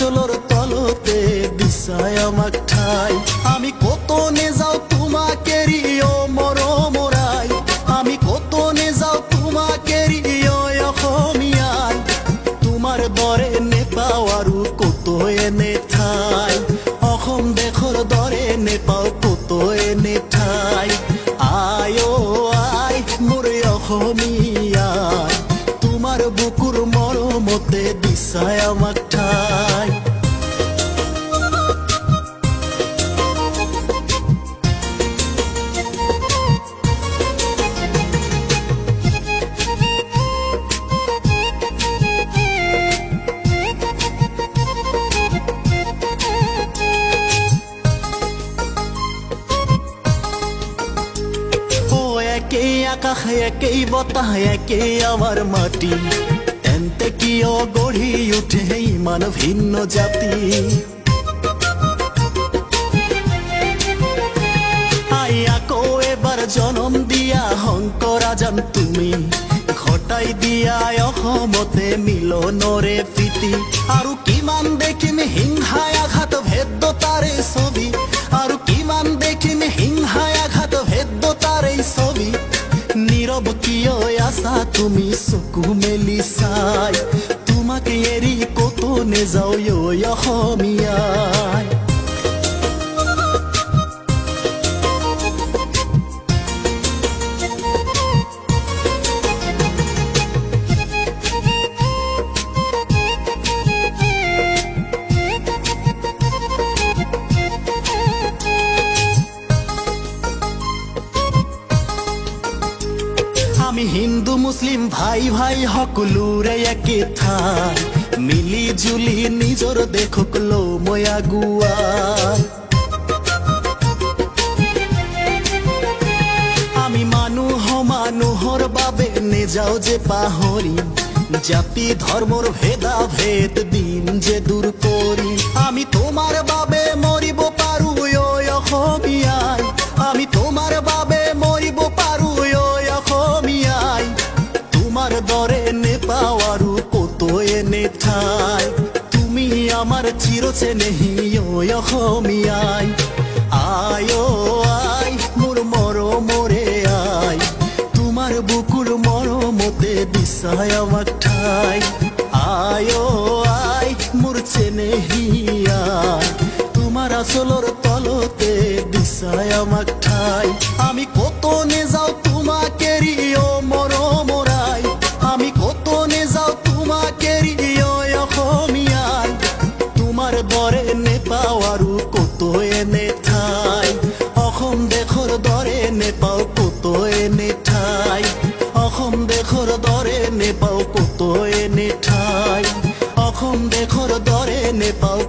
আঁচলর তলতে দিশায় আমাক ঠাই আমি কত নে যাও তোমাকে রিও মরমরাই আমি কত নে যাও তোমাকে রিও অসমীয়াই তোমাৰ দৰে নেপাও আৰু কত এনে ঠাই অসম দেশৰ দৰে নেপাও কত এনে ঠাই আই অ আই মোৰ অসমীয়াই তোমাৰ বুকুৰ মৰমতে দিশায় আমাক ঠাই একেই আকাশ একেই বতাহ একেই আমাৰ মাটি তেন্তে কিয় গঢ়ি উঠে ইমান ভিন্ন জাতি আই আকৌ এবাৰ জনম দিয়া শংকৰাজান তুমি ঘটাই দিয়া অসমতে মিলনৰে প্ৰীতি আৰু কিমান দেখিম হিংসাই আঘাত ভেদ্যতাৰে ছবি আৰু কিমান দেখিম হিংসাই আঘাত ভেদ্যতাৰে ছবি নীৰৱ কিয় আছা তুমি চকু মেলি চাই তোমাকে এৰি কত নেযাও অসমীয়াই আমি হিন্দু মুছলিম ভাই ভাই সকলোৰে একে ঠাই মিলি জুলি নিজৰ দেশক লওঁ মই আগুৱাই আমি মানুহৰ বাবে নেযাওঁ যে পাহৰি জাতি ধৰ্মৰ ভেদাভেদ দিন যে দূৰ কৰি আমি তোমাৰ বাবে মৰিব পাৰো অসমীয়াই আমি তোমাৰ বাবে মৰিব পাৰো অসমীয়াই তোমাৰ দৰে নেপাও আৰু কত এনে ঠাই তুমি আমাৰ চিৰচেনেহী অসমীয়াই আই অ আই মোৰ মৰমৰে আই তোমাৰ বুকুৰ মৰমতে দিশায় আমাক ঠাই আই অ আই মোৰ চেনেহী আই তোমাৰ আঁচলৰ তলতে দিশায় আমাক ঠাই আমি কত নে যাও তোমাকে ৰিও মৰমৰাই আমি কত নে যাও তোমাকে ৰিও অসমীয়াই তোমাৰ দৰে নেপাও আৰু কত এনে ঠাই অসম দেশৰ দৰে নেপাও কত এনে ঠাই অসম দেশৰ দৰে নেপাও কত এনে ঠাই অসম দেশৰ দৰে নেপাও